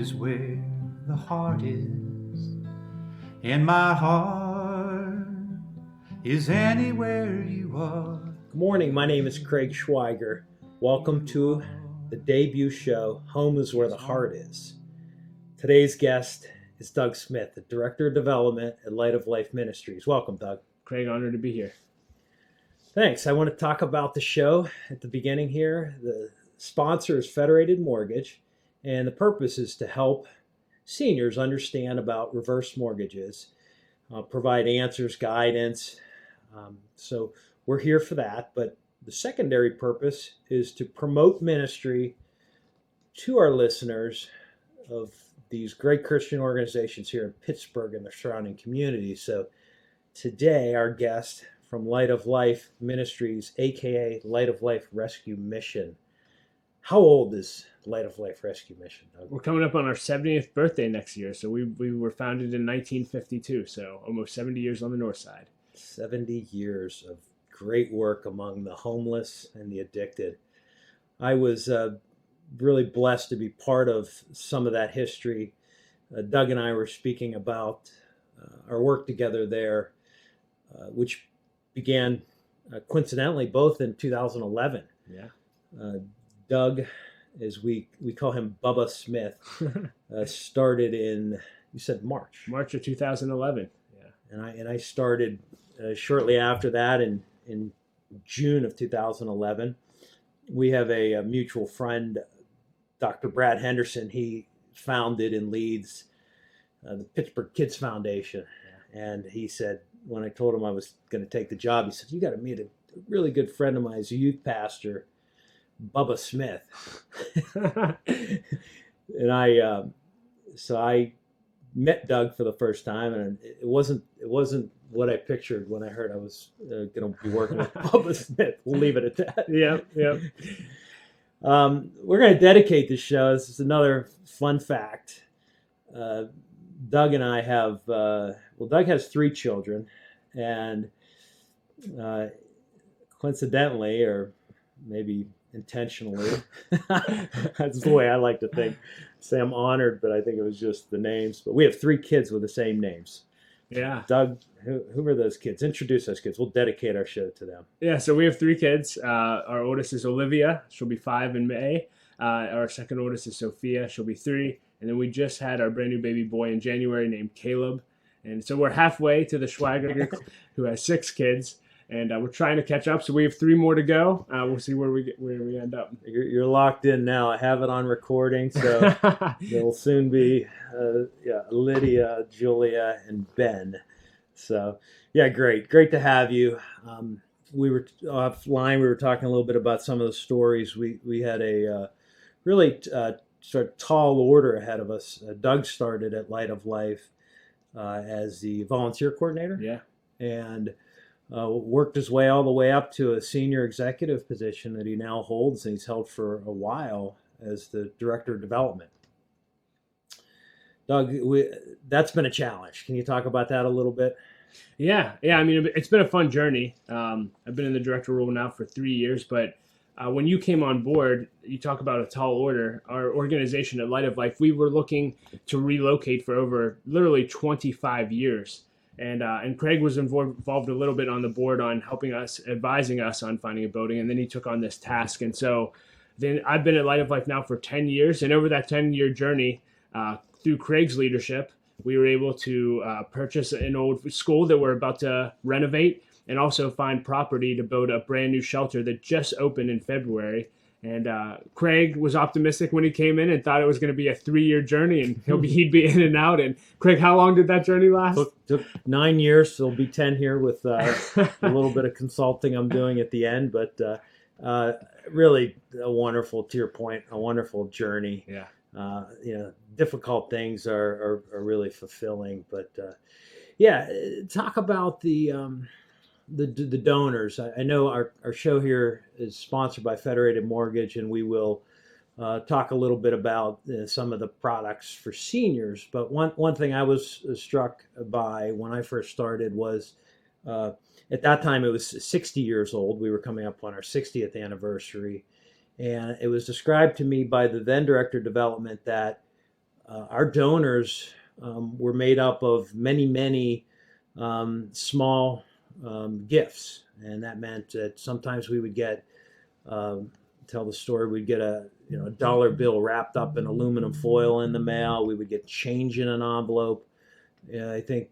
is where the heart is, and my heart is anywhere you are. Good morning, my name is Craig Schweiger. Welcome to the debut show, Home is Where the Heart Is. Today's guest is Doug Smith, the Director of Development at Light of Life Ministries. Welcome, Doug. Craig, honored to be here. Thanks. I want to talk about the show at the beginning here. The sponsor is Federated Mortgage, and the purpose is to help seniors understand about reverse mortgages, provide answers, guidance. So we're here for that. But the secondary purpose is to promote ministry to our listeners of these great Christian organizations here in Pittsburgh and the surrounding communities. So today, our guest from Light of Life Ministries, aka Light of Life Rescue Mission. How old is Light of Life Rescue Mission, Doug? We're coming up on our 70th birthday next year. So we were founded in 1952, so almost 70 years on the north side. 70 years of great work among the homeless and the addicted. I was really blessed to be part of some of that history. Doug and I were speaking about our work together there, which began coincidentally both in 2011. Yeah. Doug, as we call him Bubba Smith, started in, you said March. March of 2011. Yeah. And I started shortly after that in June of 2011. We have a mutual friend, Dr. Brad Henderson. He founded and leads the Pittsburgh Kids Foundation. Yeah. And he said, when I told him I was going to take the job, he said, "You got to meet a really good friend of mine. He's a youth pastor, Bubba Smith." And I met Doug for the first time, and it wasn't what I pictured when I heard I was going to be working with Bubba Smith. We'll leave it at that. Yeah. We're going to dedicate this show. This is another fun fact. Doug and I have, Doug has 3 children, and coincidentally, or maybe intentionally, that's the way I like to think. Say I'm honored, but I think it was just the names. But we have 3 kids with the same names. Yeah. Doug, who are those kids? Introduce those kids. We'll dedicate our show to them. Yeah, so we have 3 kids. Our oldest is Olivia. She'll be 5 in May. Our second oldest is Sophia. She'll be 3. And then we just had our brand new baby boy in January named Caleb. And so we're halfway to the Schweiger group, who has 6 kids. And we're trying to catch up. So we have 3 more to go. We'll see where we end up. You're locked in now. I have it on recording. So there will soon be Lydia, Julia, and Ben. So, yeah, great to have you. We were offline. We were talking a little bit about some of the stories. We had a really sort of tall order ahead of us. Doug started at Light of Life as the volunteer coordinator. Yeah. And worked his way all the way up to a senior executive position that he now holds, and he's held for a while as the Director of Development. Doug, that's been a challenge. Can you talk about that a little bit? Yeah. I mean, it's been a fun journey. I've been in the director role now for 3 years, but when you came on board, you talk about a tall order. Our organization at Light of Life, we were looking to relocate for over literally 25 years. And Craig was involved a little bit on the board on helping us, advising us on finding a building, and then he took on this task. And so then I've been at Light of Life now for 10 years, and over that 10-year journey, through Craig's leadership, we were able to purchase an old school that we're about to renovate, and also find property to build a brand new shelter that just opened in February. And Craig was optimistic when he came in and thought it was going to be a 3-year journey, and he'd be in and out. And Craig, how long did that journey last? Took 9 years, so it'll be 10 here with a little bit of consulting I'm doing at the end. But really a wonderful, to your point, a wonderful journey. Yeah. Difficult things are really fulfilling. But talk about the donors. I know our show here is sponsored by Federated Mortgage, and we will talk a little bit about some of the products for seniors. But one thing I was struck by when I first started was at that time it was 60 years old. We were coming up on our 60th anniversary. And it was described to me by the then director of development that our donors were made up of many, many small gifts. And that meant that sometimes we would get, tell the story, we'd get a dollar bill wrapped up in aluminum foil in the mail. We would get change in an envelope. I think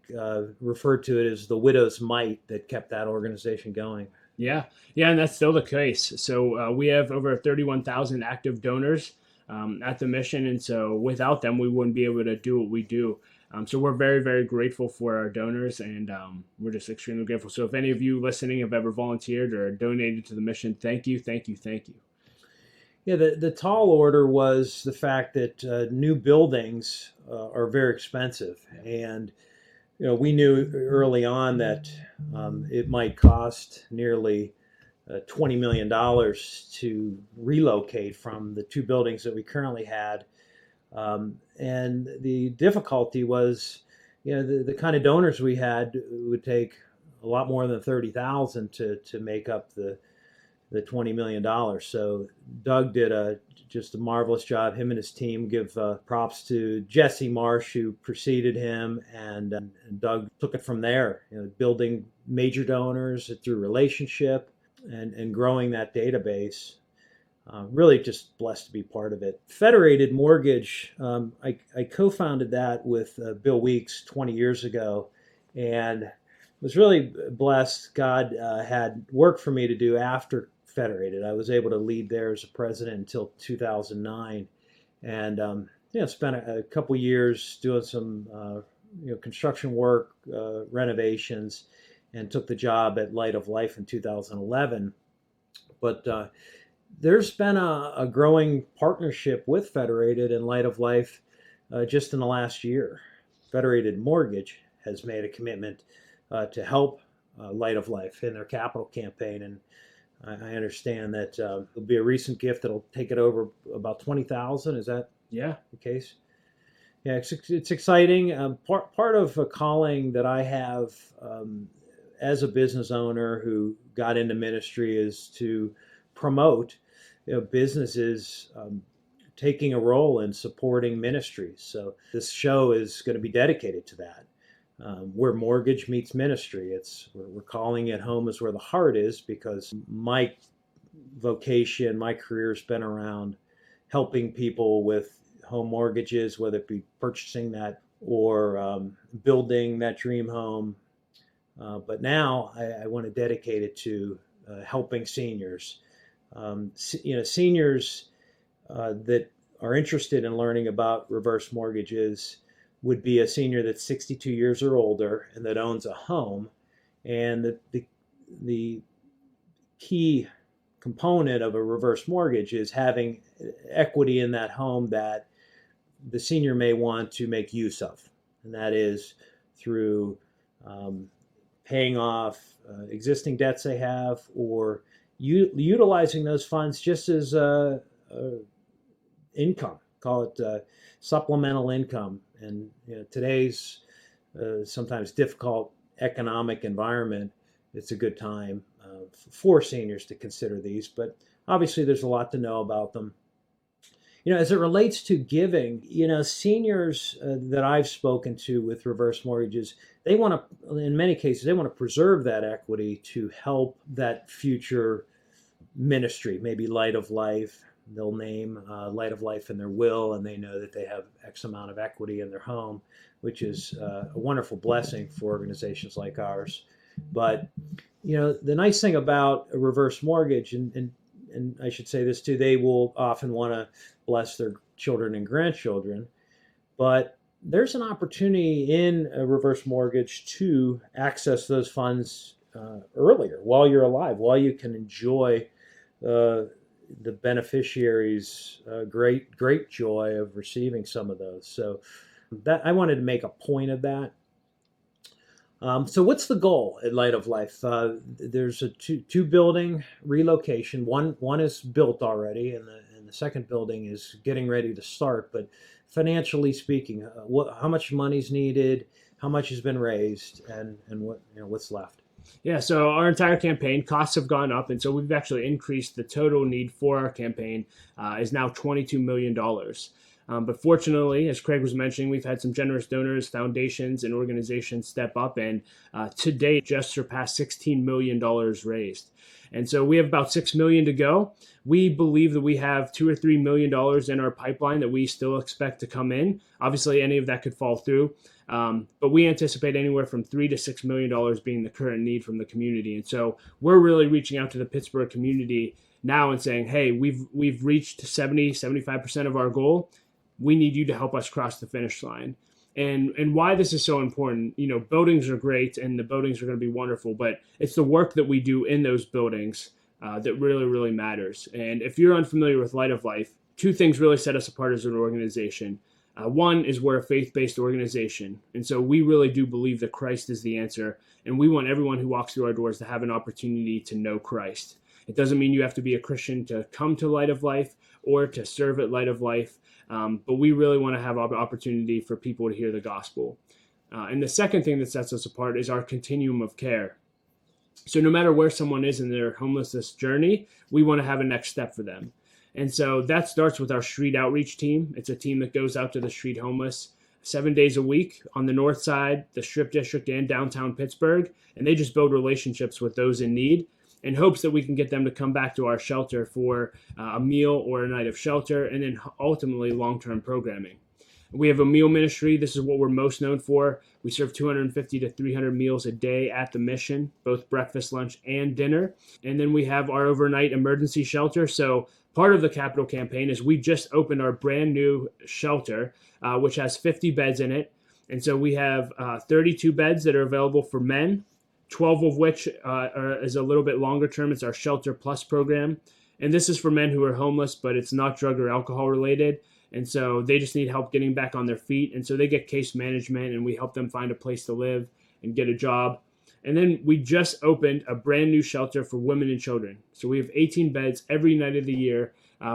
referred to it as the widow's mite that kept that organization going. Yeah, and that's still the case. So we have over 31,000 active donors at the mission, and so without them, we wouldn't be able to do what we do. So we're very, very grateful for our donors, and we're just extremely grateful. So if any of you listening have ever volunteered or donated to the mission, thank you, thank you, thank you. Yeah, the tall order was the fact that new buildings are very expensive, and we knew early on that it might cost nearly $20 million to relocate from the two buildings that we currently had. And the difficulty was, the kind of donors we had would take a lot more than 30,000 to make up the $20 million. So Doug did just a marvelous job. Him and his team. Give props to Jesse Marsh, who preceded him, and Doug took it from there, building major donors through relationship and growing that database. Really just blessed to be part of it. Federated Mortgage, I co-founded that with Bill Weeks 20 years ago, and was really blessed. God had work for me to do after Federated. I was able to lead there as a president until 2009, and spent a couple years doing some construction work, renovations, and took the job at Light of Life in 2011. But there's been a growing partnership with Federated and Light of Life just in the last year. Federated Mortgage has made a commitment to help Light of Life in their capital campaign, and I understand that there'll be a recent gift that'll take it over about 20,000. Is that the case? Yeah, it's exciting. Part of a calling that I have as a business owner who got into ministry is to promote businesses taking a role in supporting ministries. So this show is going to be dedicated to that. Where mortgage meets ministry. We're calling it Home is Where the Heart Is, because my vocation, my career has been around helping people with home mortgages, whether it be purchasing that or building that dream home. But now I want to dedicate it to helping seniors. Seniors that are interested in learning about reverse mortgages would be a senior that's 62 years or older and that owns a home. And the key component of a reverse mortgage is having equity in that home that the senior may want to make use of. And that is through paying off existing debts they have, or utilizing those funds just as income, call it supplemental income. And today's sometimes difficult economic environment, it's a good time for seniors to consider these. But obviously, there's a lot to know about them. As it relates to giving, seniors that I've spoken to with reverse mortgages, they want to, in many cases, they want to preserve that equity to help that future ministry, maybe Light of Life. They'll name Light of Life in their will, and they know that they have X amount of equity in their home, which is a wonderful blessing for organizations like ours. But, the nice thing about a reverse mortgage, and I should say this too, they will often want to bless their children and grandchildren, but there's an opportunity in a reverse mortgage to access those funds earlier, while you're alive, while you can enjoy the beneficiaries' great joy of receiving some of those. So that I wanted to make a point of that. So what's the goal at Light of Life? There's a two building relocation. One is built already, and the second building is getting ready to start. But financially speaking, how much money's needed, how much has been raised, and what's left? Yeah, so our entire campaign costs have gone up, and so we've actually increased the total need for our campaign is now $22 million. But fortunately, as Craig was mentioning, we've had some generous donors, foundations, and organizations step up, and to date just surpassed $16 million raised. And so we have about $6 million to go. We believe that we have $2 or $3 million in our pipeline that we still expect to come in. Obviously, any of that could fall through, but we anticipate anywhere from $3 to $6 million being the current need from the community. And so we're really reaching out to the Pittsburgh community now and saying, hey, we've reached 75% of our goal. We need you to help us cross the finish line. And why this is so important, buildings are great and the buildings are going to be wonderful, but it's the work that we do in those buildings that really, really matters. And if you're unfamiliar with Light of Life, two things really set us apart as an organization. One is we're a faith-based organization. And so we really do believe that Christ is the answer. And we want everyone who walks through our doors to have an opportunity to know Christ. It doesn't mean you have to be a Christian to come to Light of Life or to serve at Light of Life. But we really want to have an opportunity for people to hear the gospel. And the second thing that sets us apart is our continuum of care. So no matter where someone is in their homelessness journey, we want to have a next step for them. And so that starts with our street outreach team. It's a team that goes out to the street homeless 7 days a week on the north side, the Strip District, and downtown Pittsburgh. And they just build relationships with those in need in hopes that we can get them to come back to our shelter for a meal or a night of shelter, and then ultimately long-term programming. We have a meal ministry. This is what we're most known for. We serve 250 to 300 meals a day at the mission, both breakfast, lunch, and dinner. And then we have our overnight emergency shelter. So part of the capital campaign is we just opened our brand new shelter, which has 50 beds in it. And so we have 32 beds that are available for men, 12 of which is a little bit longer term. It's our Shelter Plus program. And this is for men who are homeless, but it's not drug or alcohol related. And so they just need help getting back on their feet. And so they get case management and we help them find a place to live and get a job. And then we just opened a brand new shelter for women and children. So we have 18 beds every night of the year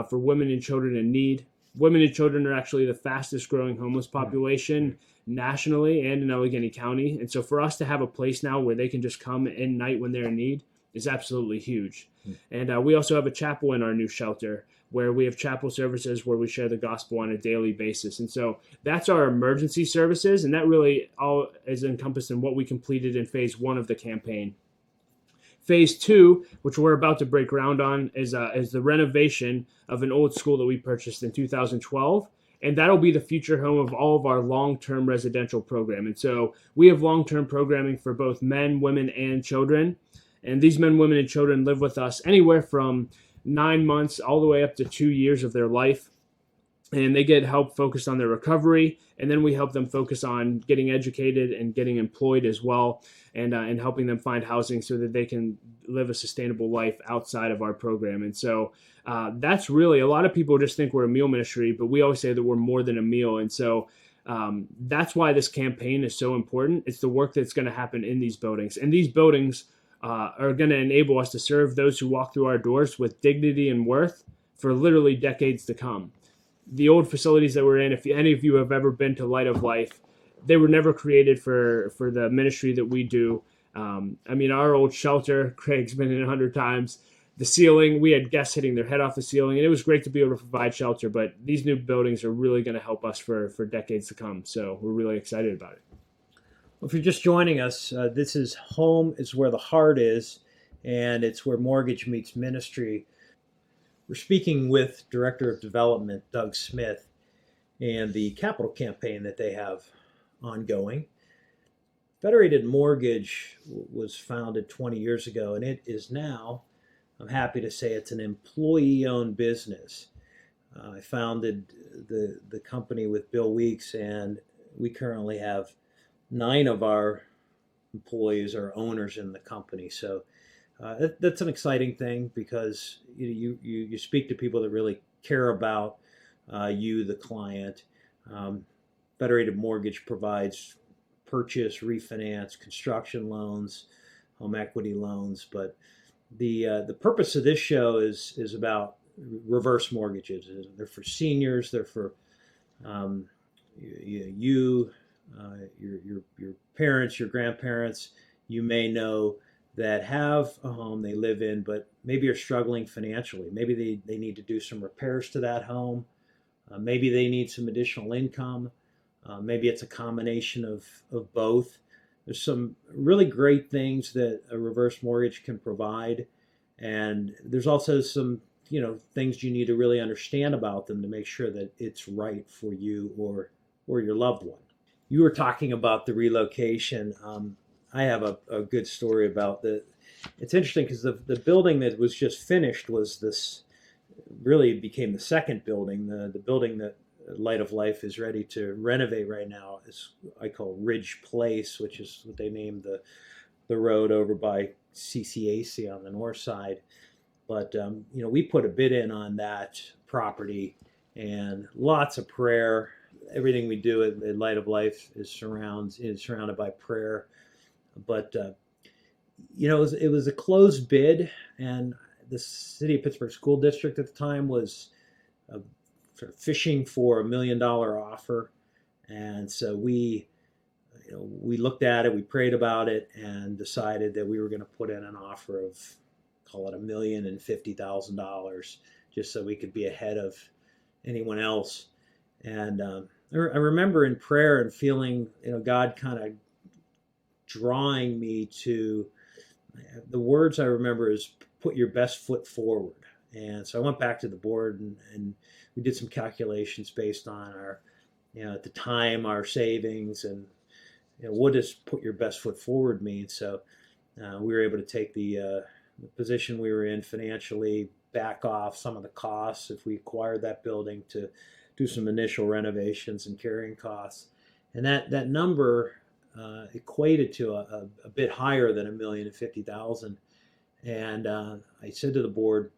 for women and children in need. Women and children are actually the fastest growing homeless population nationally and in Allegheny County. And so for us to have a place now where they can just come in night when they're in need is absolutely huge. And we also have a chapel in our new shelter where we have chapel services where we share the gospel on a daily basis. And so that's our emergency services. And that really all is encompassed in what we completed in phase 1 of the campaign. Phase 2, which we're about to break ground on, is the renovation of an old school that we purchased in 2012. And that'll be the future home of all of our long-term residential program. And so we have long-term programming for both men, women, and children. And these men, women, and children live with us anywhere from 9 months all the way up to 2 years of their life. And they get help focused on their recovery. And then we help them focus on getting educated and getting employed as well, and helping them find housing so that they can live a sustainable life outside of our program. And so that's really, a lot of people just think we're a meal ministry, but we always say that we're more than a meal. And so that's why this campaign is so important. It's the work that's going to happen in these buildings. And these buildings are going to enable us to serve those who walk through our doors with dignity and worth for literally decades to come. The old facilities that we're in, if any of you have ever been to Light of Life, they were never created for the ministry that we do. Our old shelter, Craig's been in 100 times. The ceiling, we had guests hitting their head off the ceiling, and it was great to be able to provide shelter, but these new buildings are really going to help us for decades to come. So we're really excited about it. Well, if you're just joining us, this is Home is Where the Heart Is, and it's where mortgage meets ministry. We're speaking with Director of Development, Doug Smith, and the capital campaign that they have ongoing. Federated Mortgage was founded 20 years ago, and it is now, I'm happy to say, it's an employee-owned business. I founded the company with Bill Weeks, and we currently have 9 of our employees are owners in the company. So that's an exciting thing because you speak to people that really care about you, the client. Federated Mortgage provides purchase, refinance, construction loans, home equity loans. But the purpose of this show is about reverse mortgages. They're for seniors. They're for your parents, your grandparents. You may know that have a home they live in, but maybe are struggling financially. Maybe they need to do some repairs to that home. Maybe they need some additional income. Maybe it's a combination of both. There's some really great things that a reverse mortgage can provide. And there's also some, things you need to really understand about them to make sure that it's right for you or your loved one. You were talking about the relocation. I have a good story about the. It's interesting because the building that was just finished was this. Really became the second building. The building that Light of Life is ready to renovate right now is I call Ridge Place, which is what they named the road over by CCAC on the north side. But we put a bid in on that property, and lots of prayer. Everything we do at Light of Life is surrounded by prayer. But it was a closed bid, and the City of Pittsburgh School District at the time was sort of fishing for $1 million offer, and so we looked at it, we prayed about it, and decided that we were going to put in an offer of, call it $1,050,000, just so we could be ahead of anyone else. And I remember in prayer and feeling, God kind of drawing me to, the words I remember is put your best foot forward. And so I went back to the board and we did some calculations based on our, at the time, our savings and what does put your best foot forward mean. So we were able to take the position we were in financially, back off some of the costs if we acquired that building to do some initial renovations and carrying costs. And that number equated to a bit higher than $1,050,000. And I said to the board,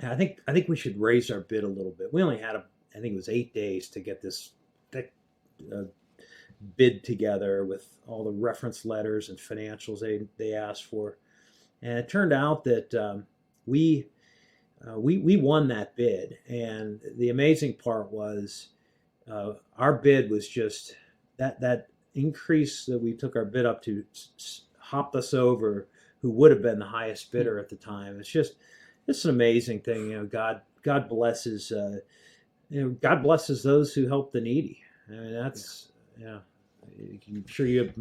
I think we should raise our bid a little bit. We only had I think it was 8 days to get this thick bid together with all the reference letters and financials they asked for. And it turned out that we won that bid. And the amazing part was our bid was just that increase that we took our bid up to hopped us over who would have been the highest bidder at the time. It's an amazing thing. God blesses God blesses those who help the needy. I mean, that's I'm sure you have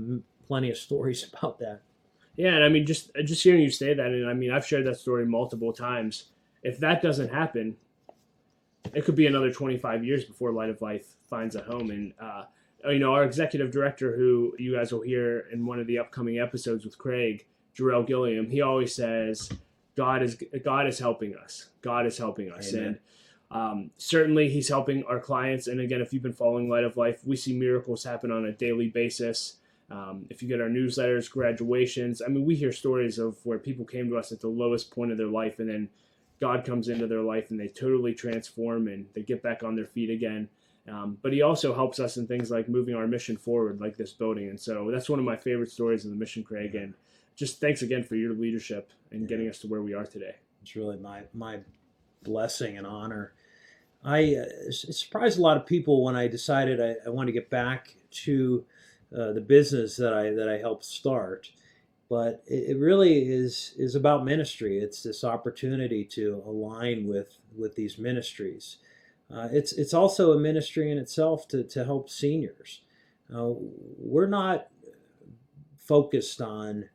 plenty of stories about that. Yeah, and I mean, just hearing you say that, and I mean, I've shared that story multiple times. If that doesn't happen, it could be another 25 years before Light of Life finds a home. And our executive director, who you guys will hear in one of the upcoming episodes with Craig, Jarrell Gilliam, he always says, God is helping us. God is helping us. Amen. And certainly he's helping our clients. And again, if you've been following Light of Life, we see miracles happen on a daily basis. If you get our newsletters, graduations, I mean, we hear stories of where people came to us at the lowest point of their life, and then God comes into their life and they totally transform and they get back on their feet again. But he also helps us in things like moving our mission forward, like this building. And so that's one of my favorite stories of the mission, Craig. And just thanks again for your leadership and getting us to where we are today. It's really my blessing and honor. I surprised a lot of people when I decided I want to get back to the business that I helped start. But it really is about ministry. It's this opportunity to align with these ministries. It's also a ministry in itself to help seniors. We're not focused on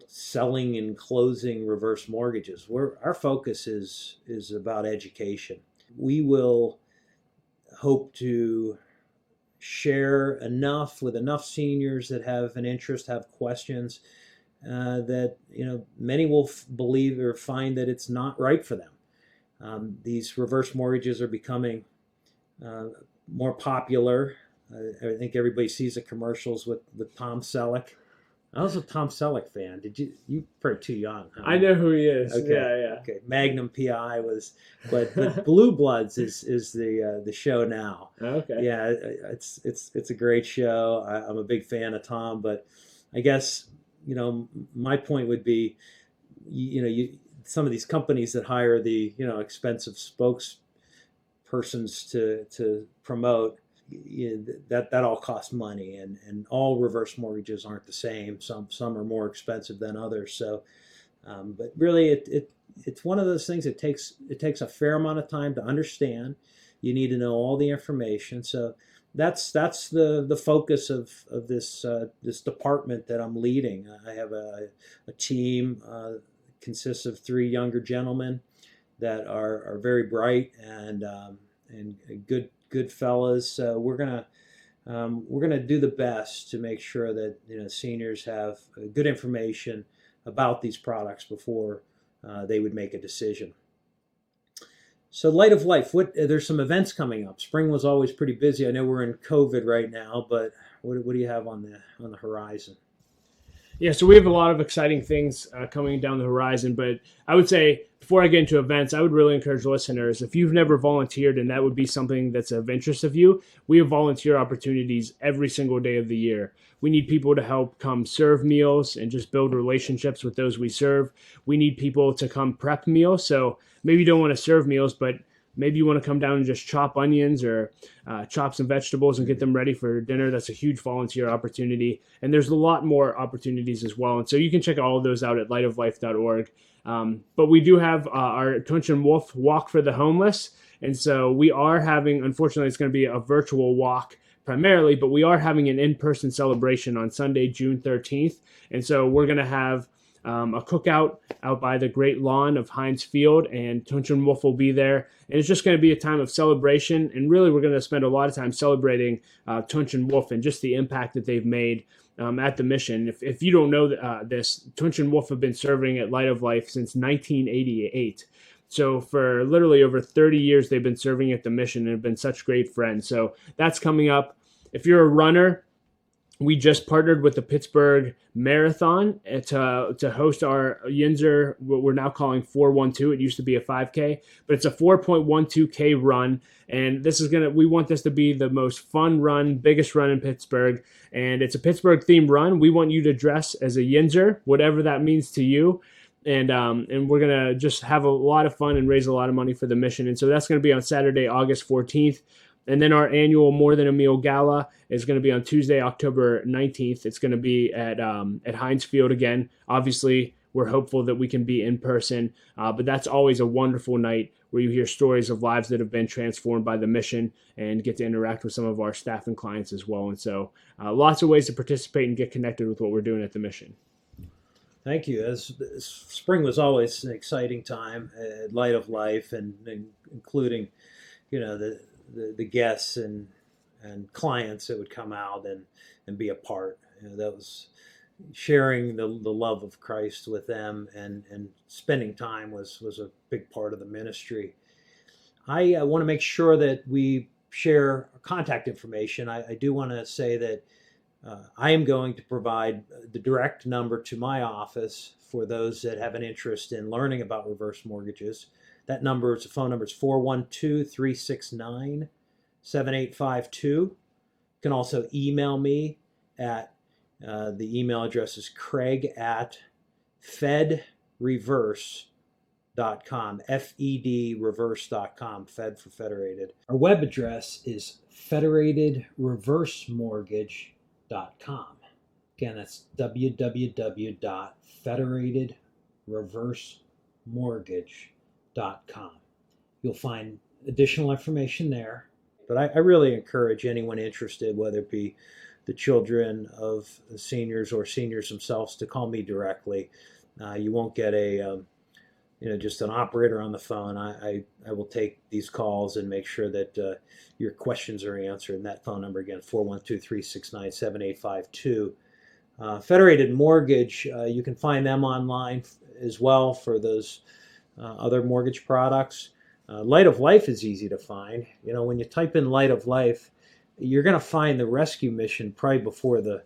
selling and closing reverse mortgages. Our focus is about education. We will hope to share enough with enough seniors that have an interest, have questions, that many will believe or find that it's not right for them. These reverse mortgages are becoming more popular. I think everybody sees the commercials with Tom Selleck. I was a Tom Selleck fan. You're probably too young. Huh? I know who he is. Okay. Yeah. Okay. Magnum PI but Blue Bloods is the show now. Okay. Yeah, it's a great show. I'm a big fan of Tom, but I guess my point would be, some of these companies that hire the expensive spokespersons to promote. That all costs money, and all reverse mortgages aren't the same. Some are more expensive than others. So, but really, it's one of those things that it takes a fair amount of time to understand. You need to know all the information. So that's the focus of this department that I'm leading. I have a team consists of 3 younger gentlemen that are very bright and good fellas. We're gonna do the best to make sure that seniors have good information about these products before they would make a decision. So Light of Life, there's some events coming up. Spring was always pretty busy. I know we're in COVID right now, but what do you have on the horizon? Yeah, so we have a lot of exciting things coming down the horizon, but I would say before I get into events, I would really encourage listeners, if you've never volunteered and that would be something that's of interest of you, we have volunteer opportunities every single day of the year. We need people to help come serve meals and just build relationships with those we serve. We need people to come prep meals. So maybe you don't want to serve meals, but maybe you want to come down and just chop onions or chop some vegetables and get them ready for dinner. That's a huge volunteer opportunity. And there's a lot more opportunities as well. And so you can check all of those out at lightoflife.org. But we do have our Tunch and Wolf Walk for the Homeless. And so we are having, unfortunately, it's going to be a virtual walk primarily, but we are having an in-person celebration on Sunday, June 13th. And so we're going to have a cookout out by the great lawn of Heinz Field, and Tunch and Wolf will be there. And it's just going to be a time of celebration. And really, we're going to spend a lot of time celebrating Tunch and Wolf and just the impact that they've made at the mission. If you don't know this, Tunch and Wolf have been serving at Light of Life since 1988. So for literally over 30 years, they've been serving at the mission and have been such great friends. So that's coming up. If you're a runner, we just partnered with the Pittsburgh Marathon to host our Yinzer, what we're now calling 412. It used to be a 5K, but it's a 4.12K run. And we want this to be the most fun run, biggest run in Pittsburgh. And it's a Pittsburgh themed run. We want you to dress as a Yinzer, whatever that means to you. And we're going to just have a lot of fun and raise a lot of money for the mission. And so that's going to be on Saturday, August 14th. And then our annual More Than a Meal Gala is going to be on Tuesday, October 19th. It's going to be at Heinz Field again. Obviously, we're hopeful that we can be in person, but that's always a wonderful night where you hear stories of lives that have been transformed by the mission and get to interact with some of our staff and clients as well. And so lots of ways to participate and get connected with what we're doing at the mission. Thank you. Spring was always an exciting time at Light of Life, and including, the guests and clients that would come out and be a part. That was sharing the love of Christ with them, and spending time was a big part of the ministry. I want to make sure that we share contact information. I do want to say that I am going to provide the direct number to my office for those that have an interest in learning about reverse mortgages. That phone number is 412-369-7852. You can also email me at the email address is craig@fedreverse.com, FED reverse.com, Fed for Federated. Our web address is federatedreversemortgage.com. Again, that's www.federatedreversemortgage.com. You'll find additional information there. But I really encourage anyone interested, whether it be the children of seniors or seniors themselves, to call me directly. You won't get just an operator on the phone. I will take these calls and make sure that your questions are answered. And that phone number again, 412-369-7852. Federated Mortgage, you can find them online as well for those other mortgage products. Light of Life is easy to find. When you type in Light of Life, you're going to find the rescue mission probably before the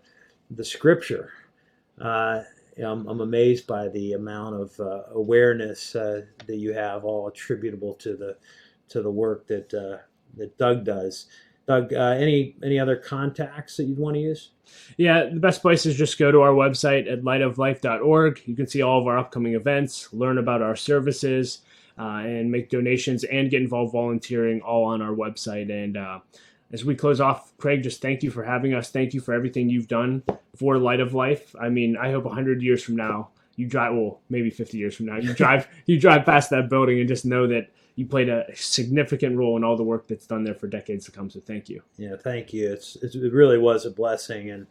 scripture. I'm amazed by the amount of awareness that you have, all attributable to the work that Doug does. Doug, any other contacts that you'd want to use? Yeah, the best place is just go to our website at lightoflife.org. You can see all of our upcoming events, learn about our services, and make donations and get involved volunteering all on our website. And as we close off, Craig, just thank you for having us. Thank you for everything you've done for Light of Life. I mean, I hope 100 years from now, you drive, well, maybe 50 years from now, you drive past that building and just know that you played a significant role in all the work that's done there for decades to come. So thank you. Yeah, thank you. It really was a blessing. And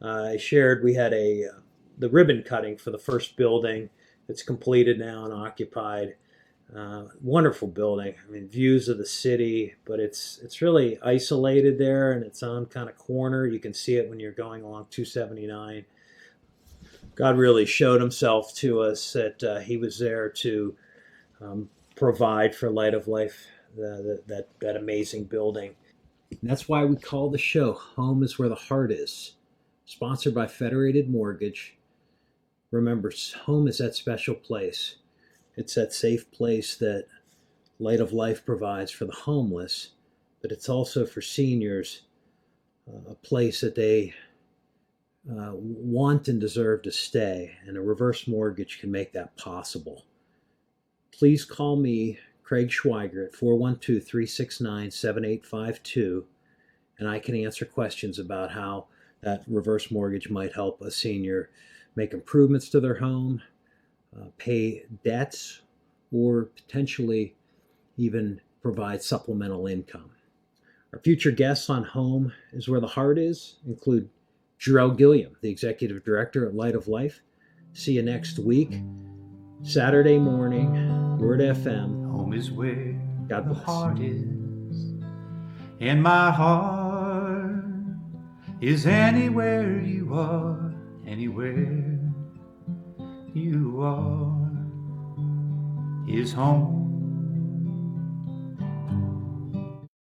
I shared we had the ribbon cutting for the first building. It's completed now and occupied. Wonderful building. I mean, views of the city, but it's really isolated there, and it's on kind of corner. You can see it when you're going along 279. God really showed himself to us that he was there to provide for Light of Life, that amazing building. And that's why we call the show Home is Where the Heart Is, sponsored by Federated Mortgage. Remember, home is that special place. It's that safe place that Light of Life provides for the homeless, but it's also for seniors, a place that they want and deserve to stay, and a reverse mortgage can make that possible. Please call me, Craig Schweiger, at 412-369-7852, and I can answer questions about how that reverse mortgage might help a senior make improvements to their home, pay debts, or potentially even provide supplemental income. Our future guests on Home is Where the Heart Is include Jarrell Gilliam, the Executive Director at Light of Life. See you next week, Saturday morning, Word FM. Home is where God the bless. heart is, and my heart is anywhere you are, anywhere you are is home.